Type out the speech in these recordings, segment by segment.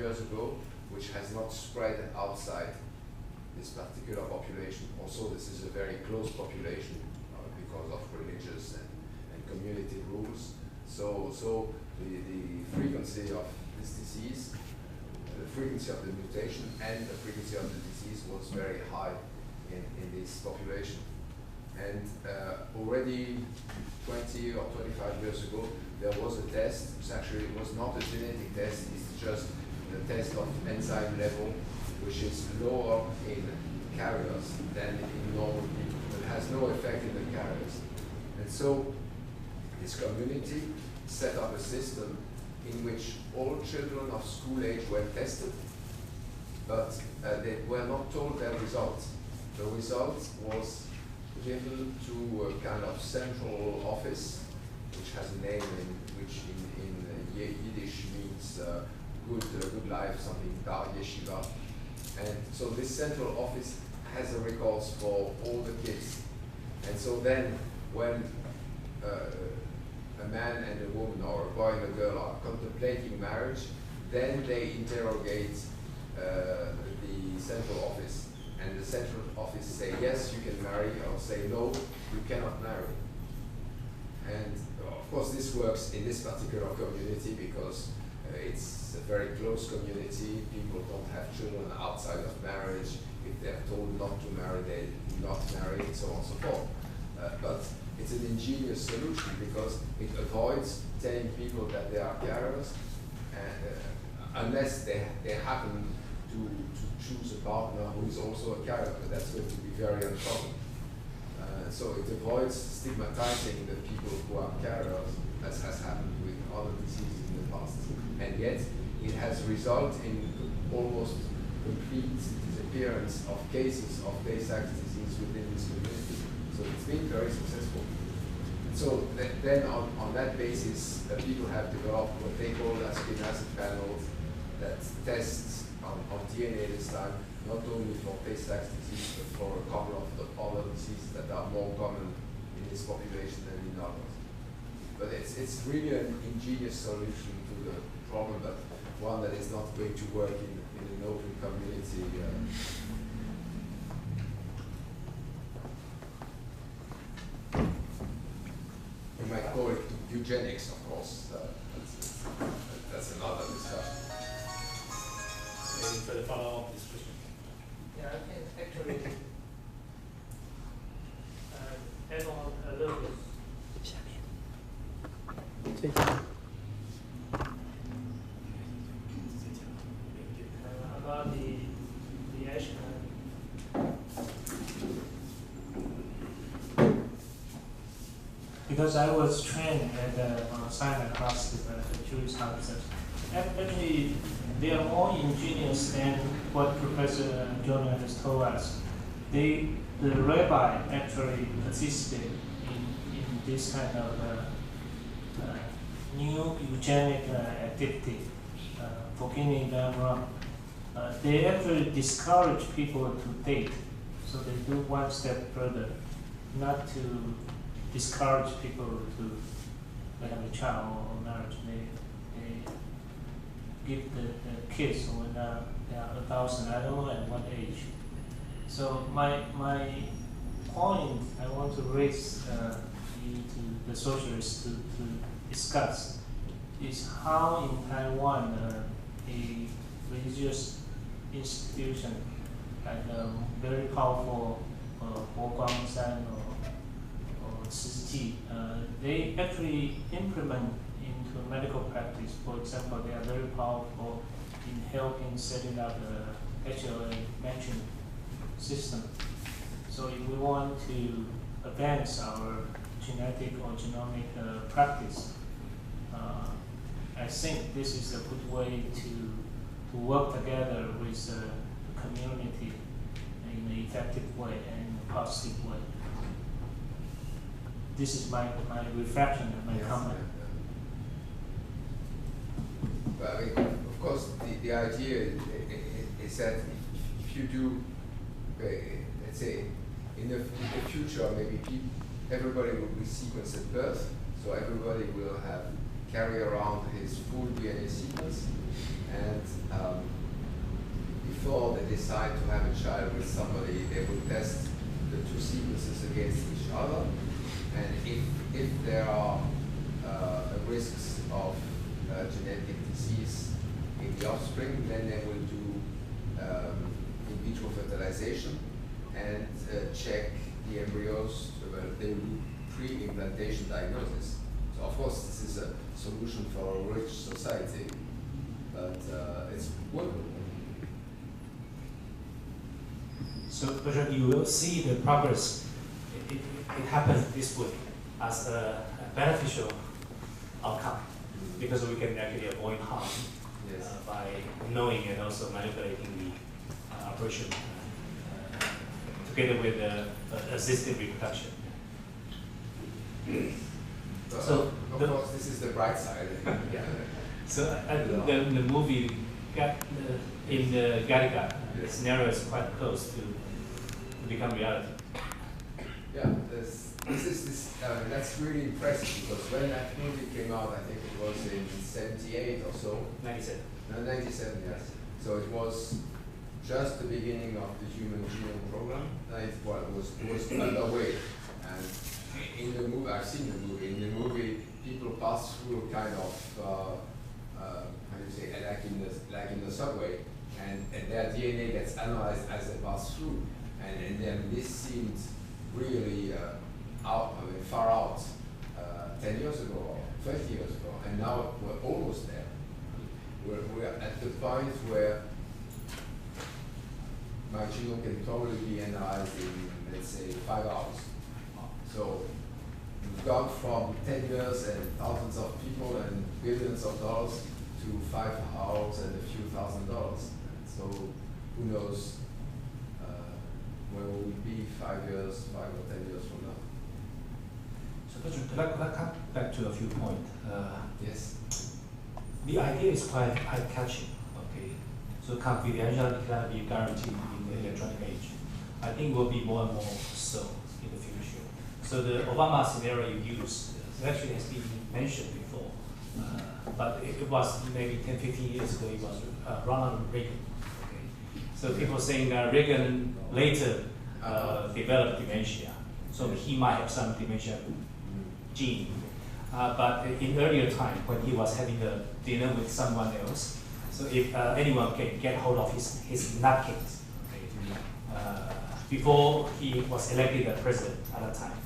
years ago, which has not spread outside this particular population. Also, this is a very close population because of religious and community rules. So the frequency of this disease, the frequency of the mutation and the frequency of the disease was very high in this population. And already 20 or 25 years ago, there was a test, which actually was not a genetic test, it's just the test of enzyme level, which is lower in carriers than in normal people. It has no effect in the carriers. And so this community set up a system in which all children of school age were tested, but they were not told their results. The result was given to a kind of central office, which has a name which in Yiddish means good life, something Dar Yeshiva. And so this central office has the records for all the kids. And so then when a man and a woman or a boy and a girl are contemplating marriage, then they interrogate the central office. And the central office say, yes, you can marry, or say, no, you cannot marry. And of course this works in this particular community because it's a very close community. People don't have children outside of marriage. If they're told not to marry, they do not marry, and so on and so forth. But it's an ingenious solution because it avoids telling people that they are carriers, unless they happen to choose a partner who is also a carrier, but that's going to be very uncommon. So it avoids stigmatizing the people who are carriers, as has happened with other diseases in the past. And yet, it has resulted in almost complete disappearance of cases of Tay-Sachs disease within this community. So it's been very successful. So then on that basis, people have developed what they call aspartic acid panels that tests on DNA this time, not only for Tay-Sachs disease, but for a couple of the other diseases that are more common in this population than in others. But it's really an ingenious solution to the problem, but one that is not going to work in an open community. You might call it eugenics, of course. That's another discussion. Any further follow-up on this question? Yeah, I think actually, add on a little bit. About the action. Because I was trained at Mount Sinai Hospital, the Jewish hospital. Actually, they are more ingenious than what Professor Jonah has told us. The rabbi actually participated in this kind of new eugenic activity, forgive me if I'm wrong. They actually discourage people to date, so they do one step further, not to discourage people to have a child or marriage. They give the kids when they are adults and I don't know at what age. So my point I want to raise to the socialists to discuss is how in Taiwan a religious institution like very powerful Guangshan or Sisi, they actually implement into medical practice. For example, they are very powerful in helping setting up the HLA matching system. So if we want to advance our genetic or genomic practice, I think this is a good way to work together with the community in an effective way and in a positive way. This is my reflection and my comment. But I mean, of course, the idea is that if you do, let's say, in the future, maybe everybody will be sequenced at birth, so everybody will have carry around his full DNA sequence, and before they decide to have a child with somebody, they will test the two sequences against each other, and if there are risks of genetic disease in the offspring, then they will do in vitro fertilization and check the embryos. They will do pre-implantation diagnosis. So of course this is a solution for a rich society, but it's workable. So, Bertrand, you will see the progress. It happens this way as a beneficial outcome, because we can actually avoid harm by knowing and also manipulating the operation together with assisted reproduction. So of course this is the bright side. Yeah. So I think the movie in the Gattaca, the scenario is quite close to become reality. Yeah, that's really impressive, because when that movie came out, I think it was in 78 or so. 97. No, 97, yes. So it was just the beginning of the Human Genome Program. It was underway. And in the movie, I've seen the movie. In the movie, people pass through a kind of how do you say, like in the subway, and their DNA gets analyzed as they pass through. And then this seemed really far out 10 years ago or 20 years ago, and now we're almost there. We're at the point where my genome can probably be analyzed in, let's say, 5 hours. So we've gone from 10 years and thousands of people and billions of dollars to 5 hours and a few $1,000s. So who knows where will we be 5 years, 5 or 10 years from now? So Bertrand, could I come back to a few points? Yes. The idea is quite eye-catching. Okay, so confidentiality cannot be guaranteed in the electronic age. I think will be more and more so in the future. So the Obama scenario you used actually has been mentioned before, but it was maybe 10, 15 years ago. It was Ronald Reagan. So people saying that Reagan later developed dementia, so he might have some dementia gene. But in earlier time, when he was having a dinner with someone else, so if anyone can get hold of his napkins, before he was elected as president at that time,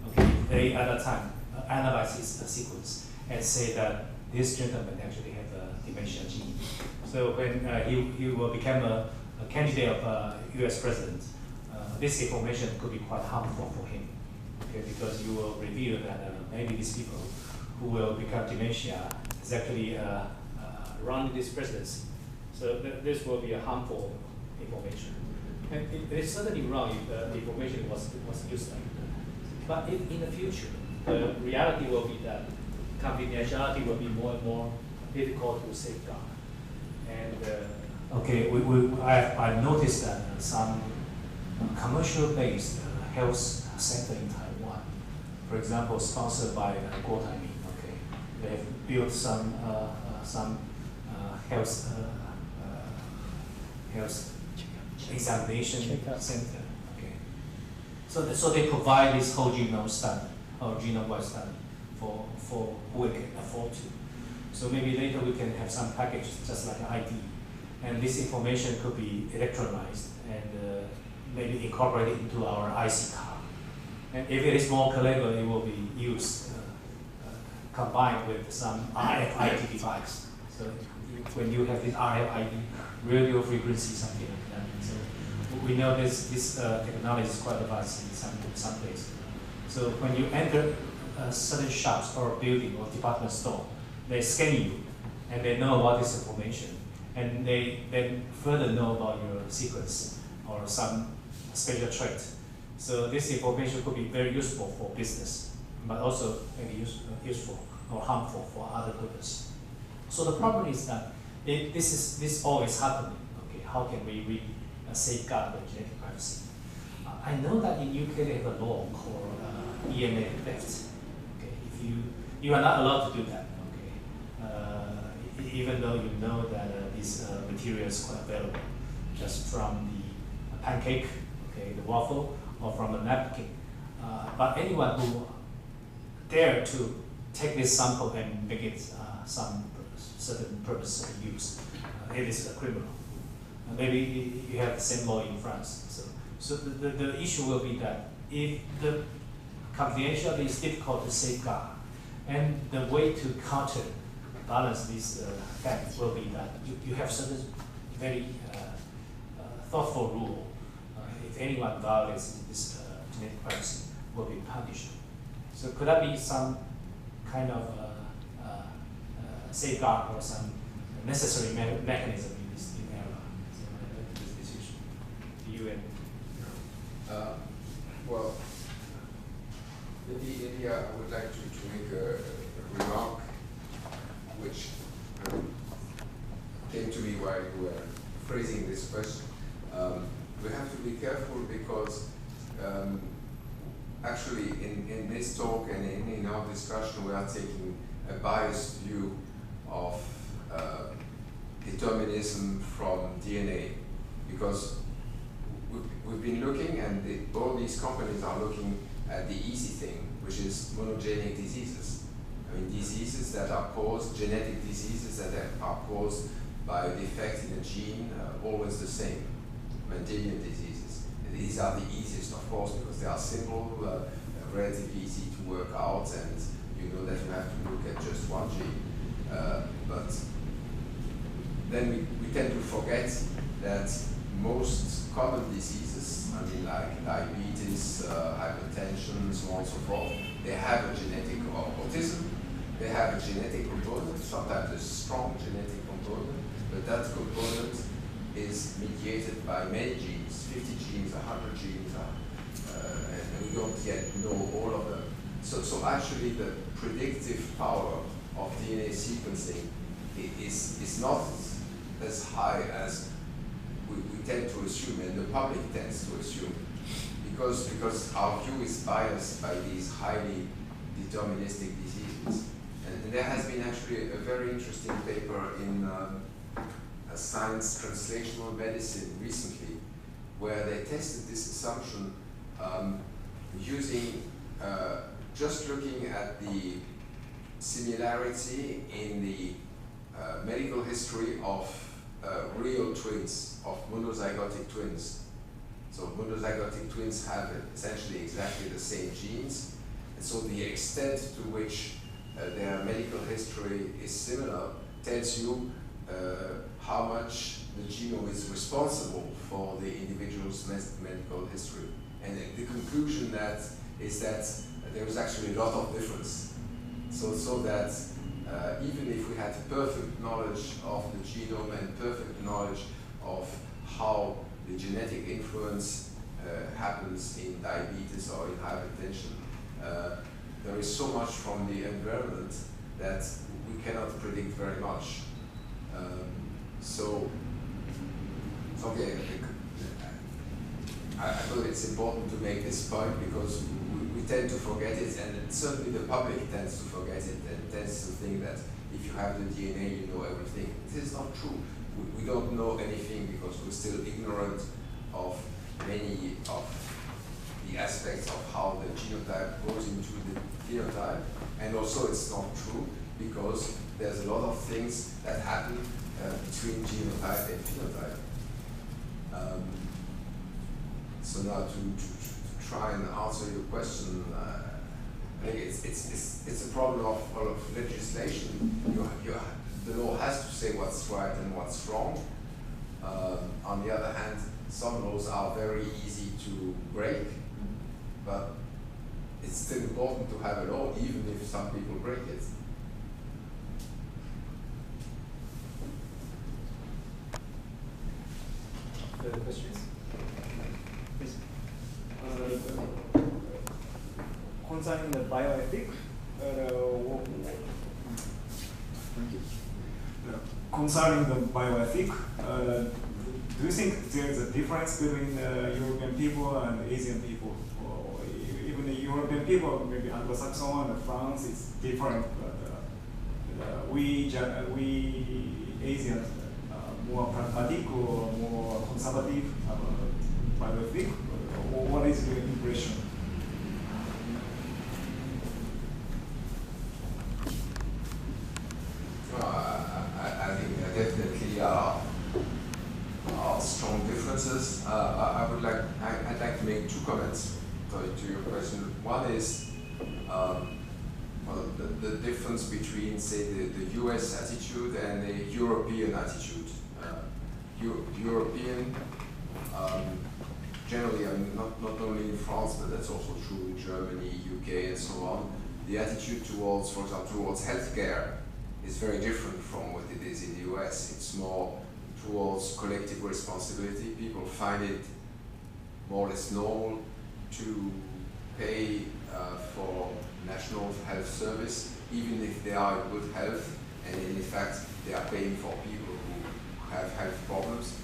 okay, they at that time analyzed his sequence and say that this gentleman actually had a dementia gene. So when he will become a candidate of U.S. president, this information could be quite harmful for him, okay, because you will reveal that maybe these people who will become dementia is actually running this presidency. So this will be a harmful information. And it is certainly wrong if the information was used like that. But in the future, the reality will be that confidentiality will be more and more difficult to safeguard. And okay, I've noticed that some commercial-based health center in Taiwan, for example, sponsored by Guotai, okay, they have built some health examination center. Okay, so they provide this whole genome study or genome-wide study for who can afford to. So maybe later we can have some package just like an ID. And this information could be electronized and maybe incorporated into our IC card. And if it is more clever, it will be used combined with some RFID device. So when you have this RFID, radio frequency, something like that. So we know this technology is quite advanced in some places. So when you enter certain shops or building or department store, they scan you and they know about this information. And they then further know about your sequence or some special trait. So this information could be very useful for business, but also maybe useful or harmful for other purposes. So the problem is that this all is happening. Okay, how can we really safeguard the genetic privacy? I know that in UK they have a law called DNA theft. Okay, if you are not allowed to do that. Okay, even though you know that this material is quite available, just from the pancake, okay, the waffle, or from a napkin. But anyone who dare to take this sample and make it some certain purpose and use, it is a criminal. Maybe you have the same law in France. So the issue will be that if the confidentiality is difficult to safeguard, and the way to counterbalance this fact will be that you have certain very thoughtful rule. If anyone violates this genetic privacy, will be punished. So could that be some kind of safeguard or some necessary mechanism in this area? So this issue. You and well, maybe I would like to make a remark which came to me while you were phrasing this question. We have to be careful because actually in this talk and in our discussion we are taking a biased view of determinism from DNA, because we've been looking, and all these companies are looking at the easy thing, which is monogenic diseases. I mean, diseases that are caused, genetic diseases that are caused by a defect in a gene, always the same, Mendelian diseases. And these are the easiest, of course, because they are simple, relatively easy to work out, and you know that you have to look at just one gene. But then we tend to forget that most common diseases, I mean, like diabetes, hypertension, so on and so forth, they have a genetic, or autism, they have a genetic component, sometimes a strong genetic component, but that component is mediated by many genes, 50 genes, 100 genes, and we don't yet know all of them. So actually the predictive power of DNA sequencing is not as high as we tend to assume, and the public tends to assume, because our view is biased by these highly deterministic diseases. And there has been actually a very interesting paper in Science Translational Medicine recently, where they tested this assumption using just looking at the similarity in the medical history of real twins, of monozygotic twins. So monozygotic twins have essentially exactly the same genes, and so the extent to which their medical history is similar tells you how much the genome is responsible for the individual's medical history. And the conclusion is that there is actually a lot of difference. So that even if we had perfect knowledge of the genome and perfect knowledge of how the genetic influence happens in diabetes or in hypertension, there is so much from the environment that we cannot predict very much. Okay, I thought it's important to make this point because we tend to forget it, and certainly the public tends to forget it and tends to think that if you have the DNA, you know everything. This is not true. We don't know anything because we're still ignorant of many of the aspects of how the genotype goes into the phenotype, and also it's not true because there's a lot of things that happen between genotype and phenotype. So now to try and answer your question, I think it's a problem of legislation. The law has to say what's right and what's wrong. On the other hand, some laws are very easy to break, but it's still important to have a law, even if some people break it. Further questions? Please. Concerning the bioethic, concerning the bioethic, do you think there is a difference between European people and Asian people? Or even the European people, maybe Anglo-Saxon and France is different, but we Asians more pragmatic or more conservative bioethic? Or what is your impression? I think there definitely are strong differences. I'd like to make two comments to your question. One is the difference between, say, the US attitude and the European attitude. European, generally, I mean, not only in France, but that's also true in Germany, UK, and so on. The attitude towards, for example, towards healthcare is very different from what it is in the US. It's more towards collective responsibility. People find it more or less normal to pay for national health service, even if they are in good health, and in fact they are paying for people who have health problems.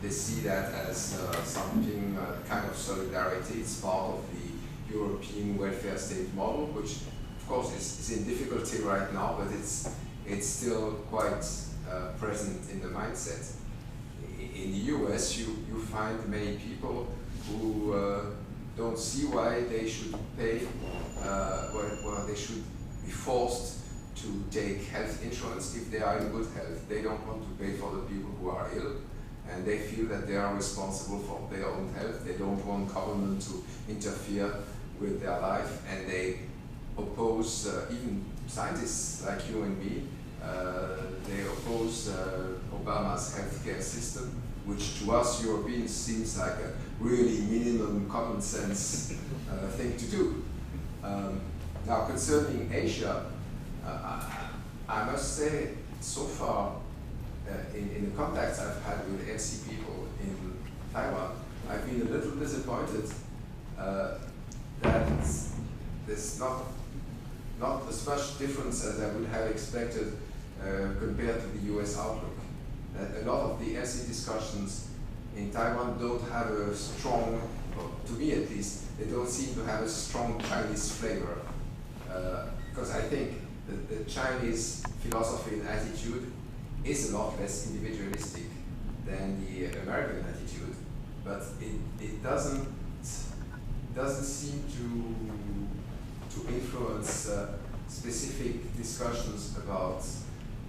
They see that as something, kind of solidarity. It's part of the European welfare state model, which of course is in difficulty right now, but it's still quite present in the mindset. In the US, you find many people who don't see why they should pay, why they should be forced to take health insurance if they are in good health. They don't want to pay for the people who are ill, and they feel that they are responsible for their own health. They don't want government to interfere with their life, and they oppose, even scientists like you and me, they oppose Obama's healthcare system, which to us Europeans seems like a really minimum common sense thing to do. Now concerning Asia, I must say so far in the contacts I've had with ELSI people in Taiwan, I've been a little disappointed that there's not as much difference as I would have expected compared to the US outlook. A lot of the ELSI discussions in Taiwan don't have a strong, well, to me at least, they don't seem to have a strong Chinese flavor. Because I think the Chinese philosophy and attitude is a lot less individualistic than the American attitude, but it doesn't seem to influence specific discussions about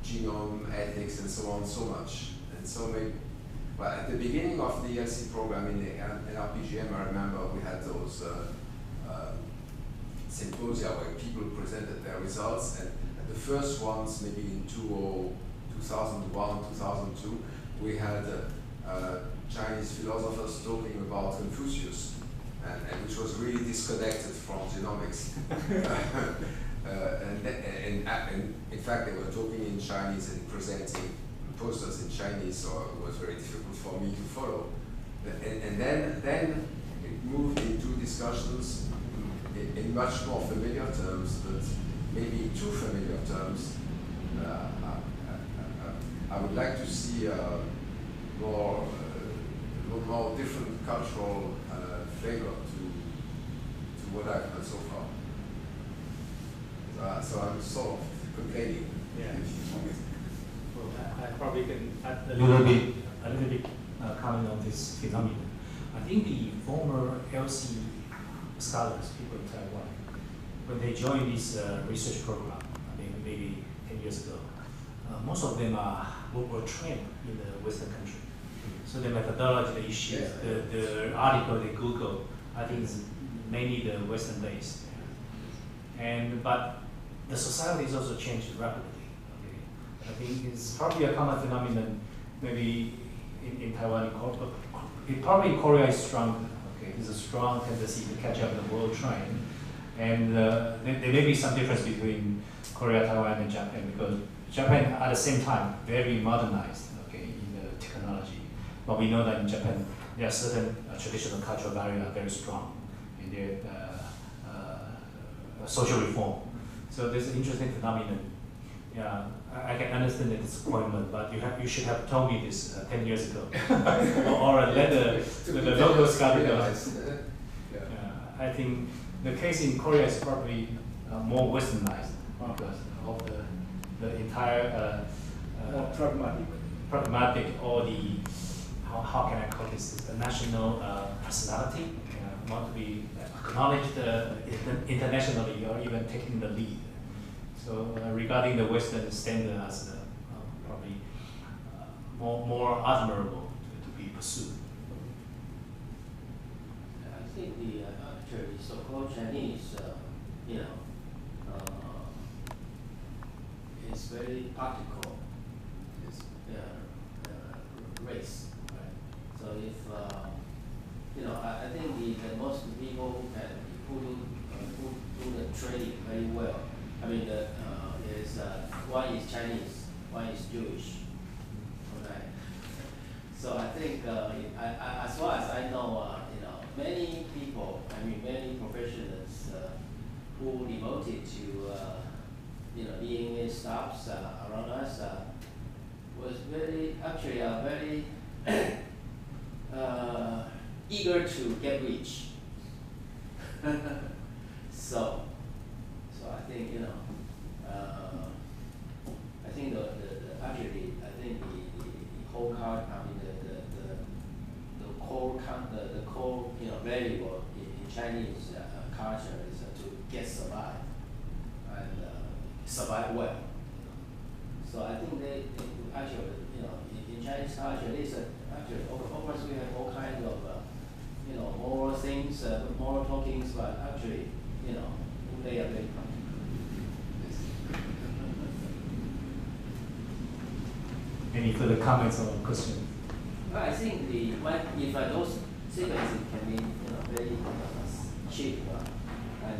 genome ethics and so on so much. And so maybe, well, at the beginning of the ELSI program in the NRPGM, I remember we had those symposia where people presented their results, and the first ones, maybe in 2001, 2002, we had Chinese philosophers talking about Confucius, and which was really disconnected from genomics. And in fact, they were talking in Chinese and presenting posters in Chinese, so it was very difficult for me to follow. And then it moved into discussions in much more familiar terms, but maybe too familiar terms. I would like to see more different cultural flavor to what I've heard so far. So I'm sort of complaining. Yeah. Well, I probably can add a little bit comment on this phenomenon. I think the former ELSI scholars, people in Taiwan, when they joined this research program, I mean maybe 10 years ago, most of them were trained in the Western country. So the methodology, the issues, the article they Google, I think is mainly the Western based. But the society is also changed rapidly. Okay? I think it's probably a common phenomenon, maybe in Taiwan, probably in Korea is strong. Okay, there's a strong tendency to catch up with the world trend, and there may be some difference between Korea, Taiwan, and Japan, because Japan at the same time very modernized. Okay, in the technology, but we know that in Japan there are certain traditional cultural barriers are very strong in their social reform. So there's an interesting phenomenon. Yeah, I can understand the disappointment, but you should have told me this 10 years ago, or a letter to the local scholar. I think the case in Korea is probably more westernized because of the the entire More pragmatic. or the how can I call this, the national personality, want to be acknowledged internationally or even taking the lead. So regarding the Western standard as probably more admirable to be pursued. I think the actually so-called Chinese, is very practical. Yes. Race, right? So if I think the most people who do the trading very well. I mean, is one is Chinese, one is Jewish. Okay. So I think as far as I know, many people, many professionals who devoted to DNA staffs around us was very eager to get rich. So I think I think the whole the core value in Chinese culture is to survive and survive well. So I think they actually in Chinese culture actually of course we have all kinds of moral things, moral talkings, but actually they are very practical. Any further comments or questions? Well, I think if those sequences can be very cheap, and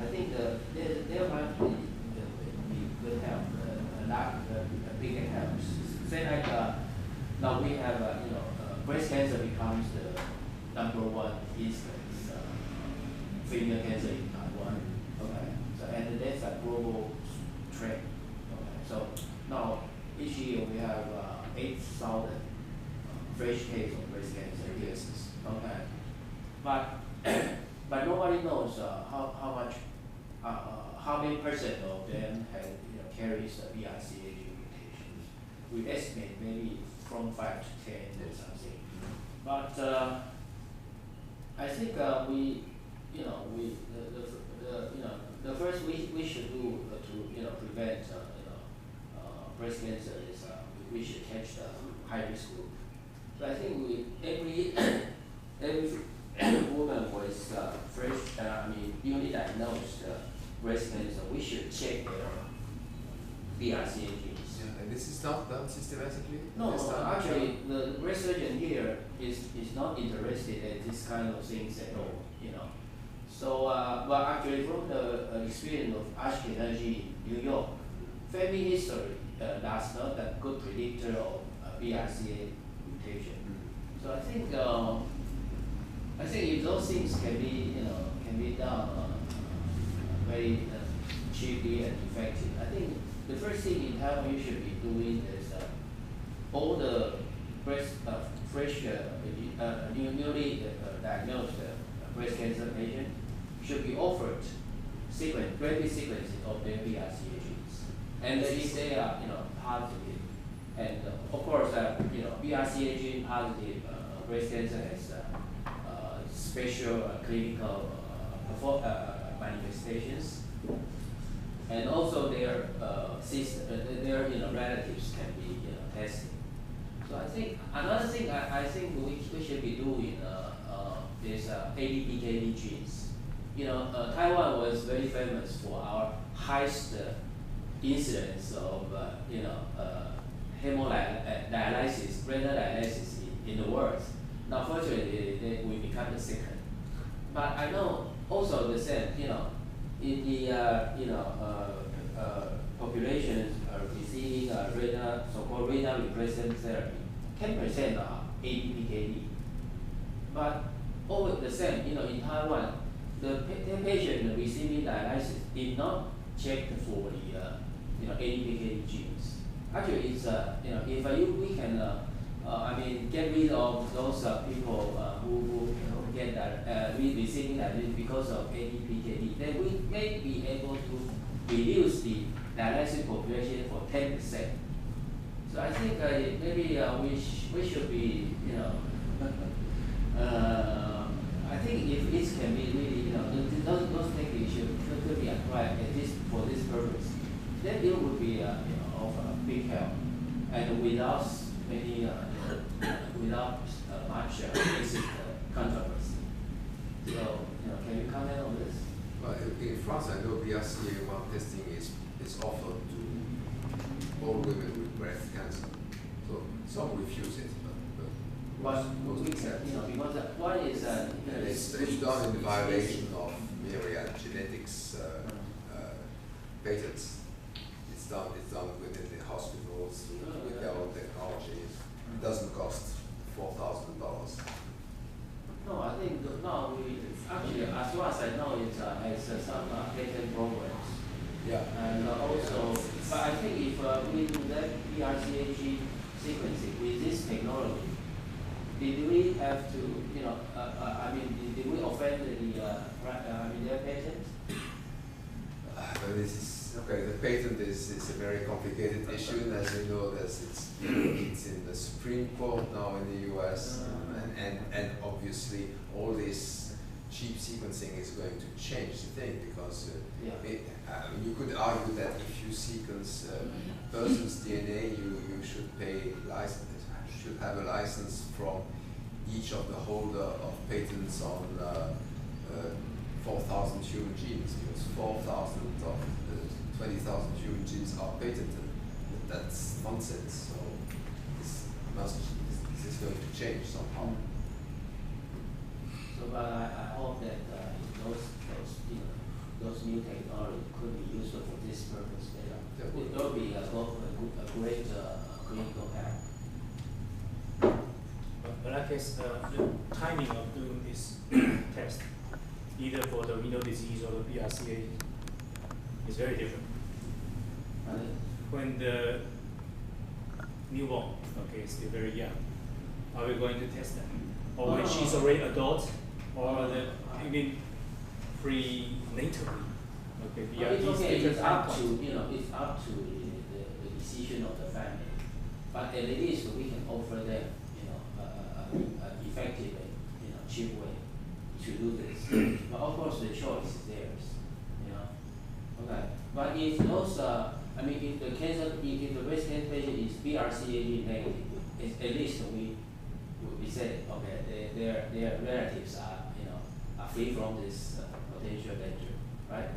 I think there might be good help, a bigger help. Say like now we have breast cancer becomes the #1 incidence, female cancer in Taiwan. Okay, so and that's a global trend. Okay, so now each year we have 8,000 fresh cases of breast cancer cases. Okay, but nobody knows how many percent of them carries BRCA mutations. We estimate maybe from 5 to 10 or something. But I think the first we should do to prevent breast cancer is we should catch the high risk group. So I think every woman with fresh newly diagnosed breast cancer, we should check their BRCA genes. Yeah, and this is not done systematically? No, actually, the breast surgeon here is not interested in this kind of things at all, So, but actually from the experience of Ashkenazi, New York, family history that's not a good predictor of BRCA mutation. So I think if those things can be done very cheaply and effective, I think the first thing in Taiwan you should be doing is all the fresh newly diagnosed breast cancer patients should be offered rapid sequencing of their BRCA genes, and if they are positive, and of course BRCA gene positive breast cancer has special clinical manifestations, and also their relatives can be tested. So I think another thing I think we should be doing is ADPKD genes. Taiwan was very famous for our highest incidence of hemodialysis, renal dialysis in the world. Now, fortunately, we become the second. But I know also the same. In the populations receiving so-called renal replacement therapy, 10% are ADPKD. But all the same, in Taiwan, the patient receiving dialysis did not check for the ADPKD genes. Actually, it's if we can get rid of those people who get receiving dialysis because of ADPKD, then we may be able to reduce the dialysis population for 10%. So I think maybe we should be, you know, I think if it can be really, you know, those things should be applied at this for this purpose, then it would be, you know, of big help, and without many, without much basic controversy. So, you know, can you comment on this? Well, in France, I know BRCA1 testing is offered to all women with breast cancer. So some refuse it, but most accept. You know, because one is it's done in violation of myriad genetics patents. It's done within the hospitals with their own technology. It doesn't cost $4,000. No, I think no. We actually, as far as I know, it has some patent programs. Yeah. And also, but I think if we do that BRCA sequencing with this technology, did we have to, you know, I mean, did we offend their patent? But this is okay. The patent is a very complicated issue, and as you know, it's in the Supreme Court now in the U.S. And obviously all this cheap sequencing is going to change the thing because you could argue that if you sequence a person's DNA, you should should have a license from each of the holder of patents on 4,000 human genes, because 4,000 of the 20,000 human genes are patented. But that's nonsense. So this is going to change somehow. So, but I hope that those new technology could be useful for this purpose. It will be a great clinical help. But I guess the timing of doing this test, either for the renal disease or the BRCA, is very different. When the newborn, is still very young, are we going to test them? Or when she's already adult, or even prenatally? It's up to it's up to the decision of the family. But at least we can offer them an effective cheap way to do this. But of course the choice is theirs. Okay. But if those if the cancer, if the breast cancer patient is BRCA negative, at least we say their relatives are free from this potential danger, right?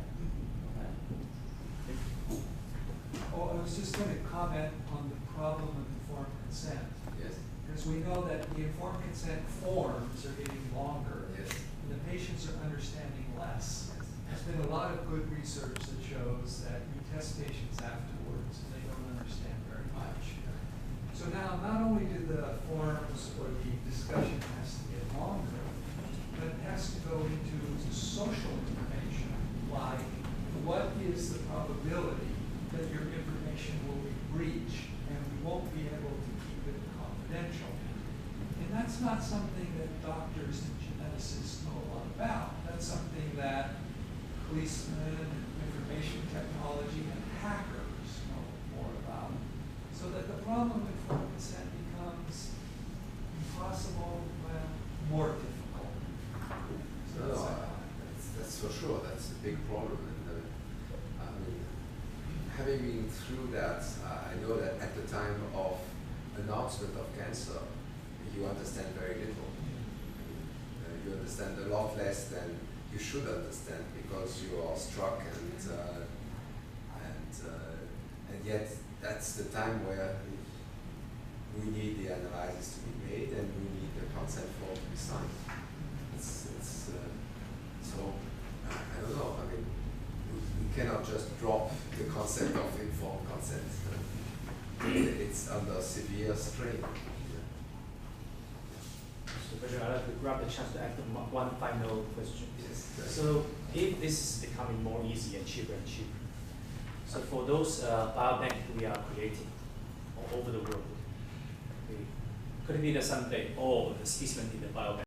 Oh, I was just going to comment on the problem of informed consent. Yes. Because we know that the informed consent forms are getting longer. Yes. And the patients are understanding less. There's been a lot of good research that shows that you test patients afterwards and they don't understand very much. So now, not only do the forms or the discussion has to get longer, but it has to go into social information, like what is the probability that your information will be breached and we won't be able to keep it confidential. And that's not something that doctors and geneticists know a lot about. That's something that policemen, information technology, and hackers know more about. So that the problem with informed consent becomes impossible, well, more difficult. So that's for sure. That's a big problem. And having been through that, I know that at the time of announcement of cancer, you understand very little. You understand a lot less than you should understand because you are struck and yet that's the time where we need the analysis to be made and we need the consent form to be signed. So I don't know. I mean, we cannot just drop the concept of informed consent. It's under severe strain. So, Bertrand, I'd like to grab the chance to ask one final question. Yes. So, if this is becoming more easy and cheaper, so for those biobanks we are creating all over the world, could it be that someday all the specimens in the biobank